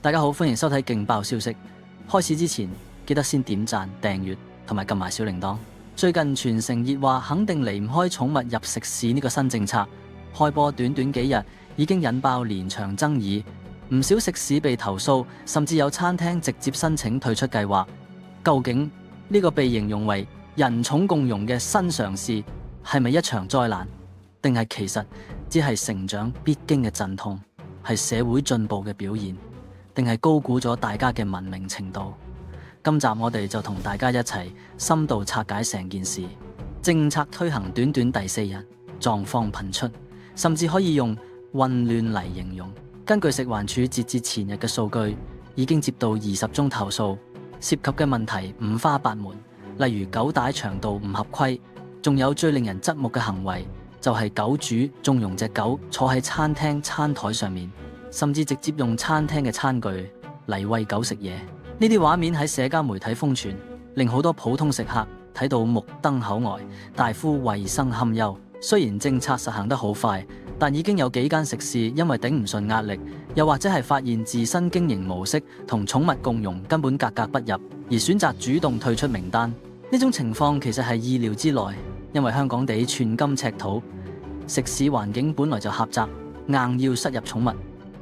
大家好，歡迎收睇勁爆消息。開始之前，記得先點讚、訂閱同埋撳埋小鈴鐺。最近全城熱話，肯定離唔開寵物入食肆呢個新政策。開播短短幾日，已經引爆連場爭議，唔少食肆被投訴，甚至有餐廳直接申請退出計劃。究竟呢個被形容為人寵共融嘅新嘗試，係咪一場災難，定係其實只係成長必經嘅陣痛，係社會進步嘅表現，定係高估咗大家嘅文明程度？今集我哋就同大家一齊深度拆解成件事。政策推行短短第4日，狀況頻出，甚至可以用混亂嚟形容。根據食環署截至前日嘅數據，已經接到20宗投訴，涉及嘅問題五花八門，例如狗帶長度唔合規，仲有最令人側目嘅行為，就係狗主縱容隻狗坐喺餐廳餐台上面，甚至直接用餐廳嘅餐具嚟餵狗食嘢。呢啲畫面喺社交媒體瘋傳，令好多普通食客睇到目瞪口呆，大呼衛生堪憂。雖然政策實行得好快，但已經有幾間食肆因為頂唔順壓力，又或者係發現自身經營模式同寵物共融根本格格不入，而選擇主動退出名單。呢種情況其實係意料之內，因為香港地寸金尺土，食肆環境本來就狹窄，硬要塞入寵物，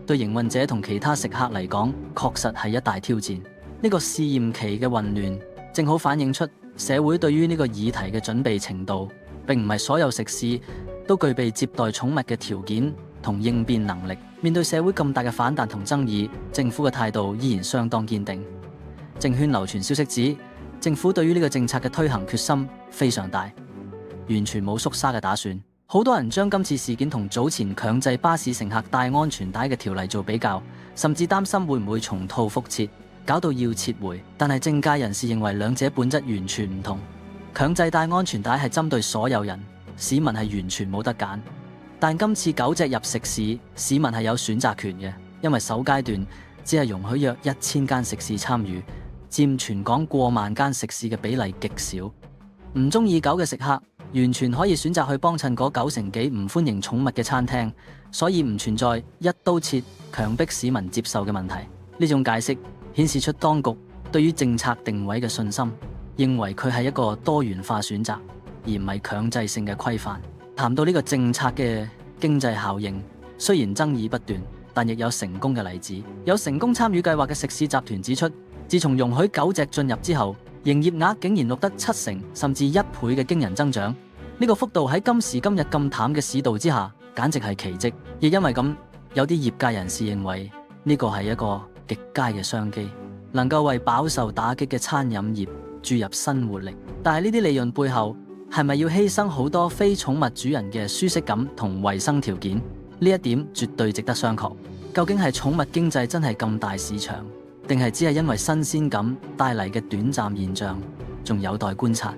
對營運者同其他食客嚟講，確實係一大挑戰。呢個試驗期嘅混亂，正好反映出社會對於呢個議題嘅準備程度，並唔係所有食肆都具備接待寵物嘅條件同應變能力。面對社會咁大嘅反彈同爭議，政府嘅態度依然相當堅定。政圈流傳消息指，政府對於呢個政策嘅推行決心非常大，完全冇縮沙嘅打算。好多人將今次事件同早前強制巴士乘客戴安全帶嘅條例做比較，甚至擔心會唔會重蹈覆轍，搞到要撤回。但係政界人士認為兩者本質完全唔同。強制戴安全帶係針對所有人，市民係完全冇得揀。但今次狗隻入食肆，市民係有選擇權嘅，因為首階段只係容許約1000間食肆參與，佔全港過萬間食肆嘅比例極少。唔中意狗嘅食客完全可以選擇去幫襯嗰9成幾唔歡迎寵物嘅餐廳，所以唔存在一刀切強迫市民接受嘅問題。呢種解釋顯示出當局對於政策定位嘅信心，認為佢係一個多元化選擇，而唔係強制性嘅規範。談到呢個政策嘅經濟效應，雖然爭議不斷，但亦有成功嘅例子。有成功參與計劃嘅食肆集團指出，自從容許狗隻進入之後，營業額竟然錄得7成甚至1倍嘅驚人增長。呢個幅度喺今時今日咁淡嘅市道之下，簡直係奇蹟。亦因為咁，有啲業界人士認為呢個係一個極佳嘅商機，能夠為飽受打擊嘅餐飲業注入新活力。但係呢啲利潤背後，係咪要犧牲好多非寵物主人嘅舒適感同衛生條件？呢一點絕對值得商榷。究竟係寵物經濟真係咁大市場，定係只係因為新鮮感帶嚟嘅短暫現象，仲有待觀察。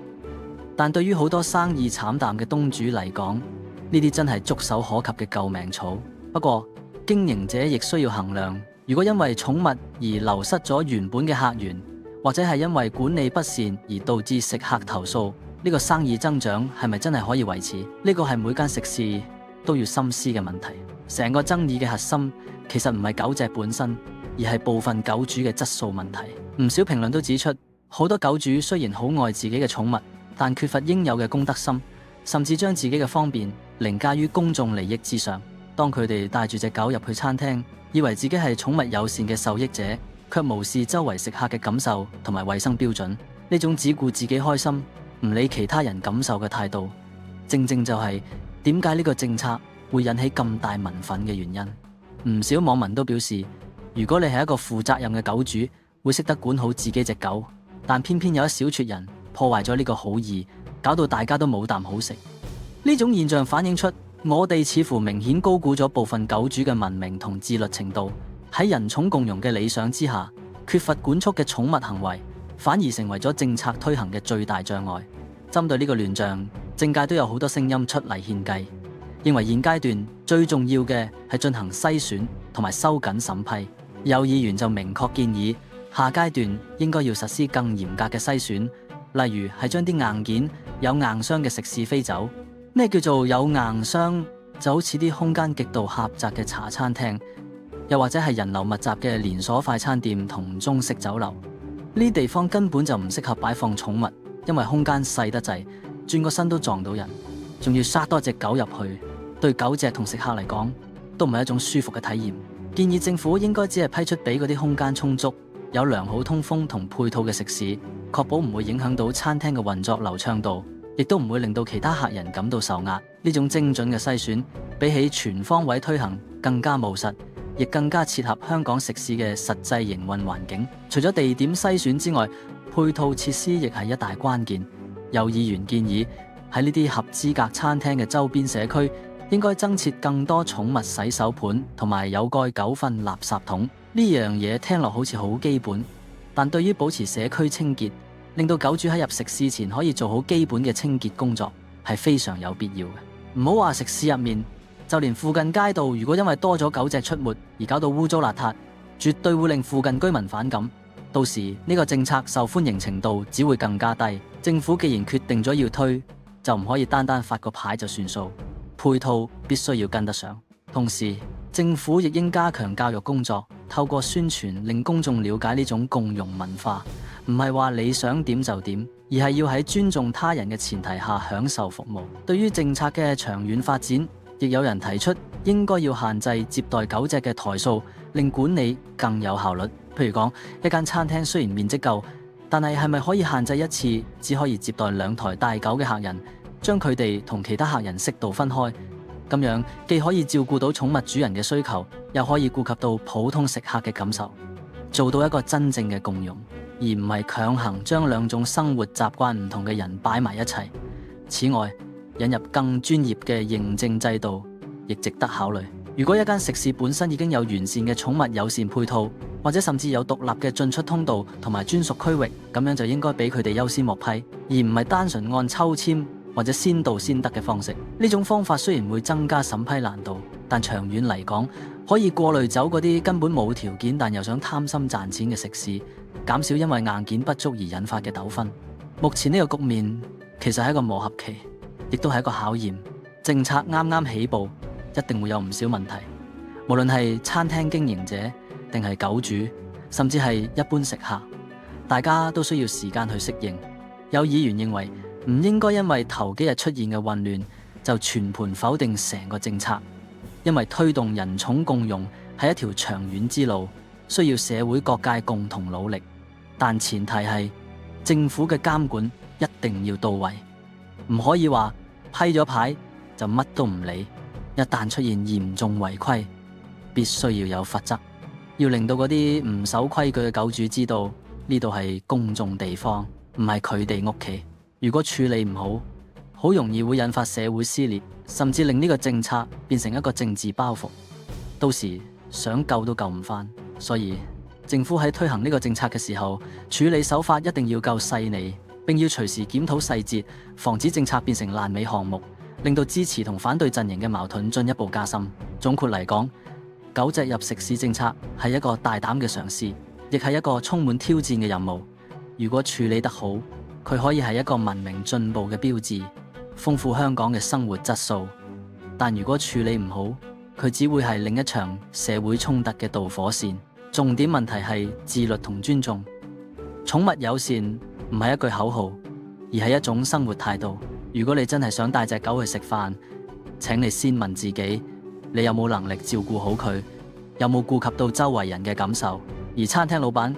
但對於好多生意慘淡嘅東主嚟講，呢啲真係觸手可及嘅救命草。不過經營者亦需要衡量，如果因為寵物而流失咗原本嘅客源，或者係因為管理不善而導致食客投訴，呢個生意增長係咪真係可以維持？呢個係每間食肆都要深思嘅問題。成個爭議嘅核心其實唔係狗隻本身，而係部分狗主嘅質素問題。唔少評論都指出，好多狗主雖然好愛自己嘅寵物，但缺乏應有嘅公德心，甚至將自己嘅方便凌駕於公眾利益之上。當佢哋帶住隻狗入去餐廳，以為自己係寵物友善嘅受益者，卻無視周圍食客嘅感受同埋衛生標準。呢種只顧自己開心，唔理其他人感受嘅態度，正正就係點解呢個政策會引起咁大民憤嘅原因。唔少網民都表示，如果你係一個負責任嘅狗主，會識得管好自己隻狗，但偏偏有一小撮人破壞咗呢個好意，搞到大家都冇啖好食。呢種現象反映出我哋似乎明顯高估咗部分狗主嘅文明同自律程度。喺人寵共融嘅理想之下，缺乏管束嘅寵物行為反而成為咗政策推行嘅最大障礙。針對呢個亂象，政界都有好多聲音出嚟獻計，認為現階段最重要嘅係進行篩選同埋收緊審批。有議員就明確建議，下階段應該要實施更嚴格嘅篩選，例如係將啲硬件有硬傷嘅食肆飛走。咩叫做有硬傷？就好似啲空間極度狹窄嘅茶餐廳，又或者係人流密集嘅連鎖快餐店同中式酒樓，呢啲地方根本就唔適合擺放寵物，因為空間細得滯，轉個身都撞到人，仲要塞多隻狗入去，對狗隻同食客嚟講都唔係一種舒服嘅體驗。建議政府應該只係批出俾嗰啲空間充足、有良好通風同配套嘅食肆，確保唔會影響到餐廳嘅運作流暢度，亦都唔會令到其他客人感到受壓。呢種精準嘅篩選，比起全方位推行更加務實，亦更加切合香港食肆嘅實際營運環境。除咗地點篩選之外，配套設施亦係一大關鍵。有議員建議喺呢啲合資格餐廳嘅周邊社區，應該增設更多寵物洗手盤同埋有蓋狗糞垃圾桶。呢樣嘢聽落好似好基本，但對於保持社區清潔，令到狗主喺入食肆前可以做好基本嘅清潔工作，係非常有必要嘅。唔好話食肆入面，就連附近街道，如果因為多咗狗隻出沒而搞到污糟邋遢，絕對會令附近居民反感。到時呢個政策受歡迎程度只會更加低。政府既然決定咗要推，就唔可以單單發個牌就算數，配套必須要跟得上。同時，政府亦應加強教育工作，透過宣傳令公眾了解呢種共融文化，唔係話你想點就點，而係要喺尊重他人嘅前提下享受服務。對於政策嘅長遠發展，亦有人提出應該要限制接待狗隻嘅台數，令管理更有效率。譬如講，一間餐廳雖然面積夠，但係咪可以限制一次只可以接待2台帶狗嘅客人，將佢哋同其他客人適度分開，咁樣既可以照顧到寵物主人嘅需求，又可以顧及到普通食客嘅感受，做到一個真正嘅共融，而唔係強行將2種生活習慣唔同嘅人擺埋一齊。此外，引入更專業嘅認證制度亦值得考慮。如果一間食肆本身已經有完善嘅寵物友善配套，或者甚至有獨立嘅進出通道同埋專屬區域，咁樣就應該俾佢哋優先獲批，而唔係單純按抽籤或者先到先得嘅方式。呢種方法雖然會增加審批難度，但長遠嚟講，可以過濾走嗰啲根本冇條件但又想貪心賺錢嘅食肆，減少因為硬件不足而引發嘅糾紛。目前呢個局面其實係一個磨合期，亦都係一個考驗。政策啱啱起步，一定會有唔少問題，無論係餐廳經營者定係狗主，甚至係一般食客，大家都需要時間去適應。有議員認為唔應該因為頭幾日出現嘅混亂就全盤否定成個政策，因為推動人寵共融係一條長遠之路，需要社會各界共同努力，但前提係政府嘅監管一定要到位，唔可以話批咗牌就乜都唔理。一旦出現嚴重違規，必須要有罰則，要令到嗰啲唔守規矩嘅狗主知道呢度係公眾地方，唔係佢哋屋企。如果處理唔好，好容易會引發社會撕裂，甚至令呢個政策變成一個政治包袱，到時想救都救唔返。所以政府喺推行呢個政策嘅時候，處理手法一定要夠細膩，並要隨時檢討細節，防止政策變成爛尾項目，令到支持同反對陣營嘅矛盾進一步加深。總括嚟講，狗隻入食肆政策係一個大膽嘅嘗試，亦係一個充滿挑戰嘅任務。如果處理得好，佢可以係一個文明進步嘅標誌，豐富香港嘅生活質素。但如果處理唔好，佢只會係另一場社會衝突嘅導火線。重點問題係自律同尊重。寵物友善唔係一句口號，而係一種生活態度。如果你真係想帶隻狗去食飯，請你先問自己，你有冇能力照顧好佢，有冇顧及到周圍人嘅感受？而餐廳老闆，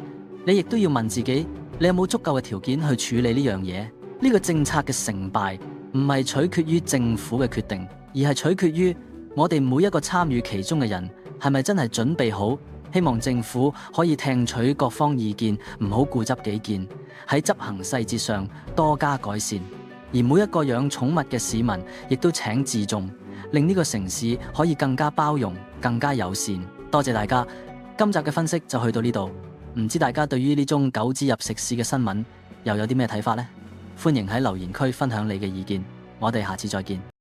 你亦都要問自己，你有冇足夠嘅條件去處理呢樣嘢？呢個政策嘅成敗唔係取決於政府嘅決定，而係取決於我哋每一個參與其中嘅人係咪真係準備好。希望政府可以聽取各方意見，唔好固執己見，喺執行細節上多加改善。而每一個養寵物嘅市民亦都請自重，令呢個城市可以更加包容、更加友善。多謝大家，今集嘅分析就去到呢度。唔知大家對於呢宗狗隻入食肆嘅新聞又有啲咩睇法呢？歡迎喺留言區分享你嘅意見，我哋下次再見。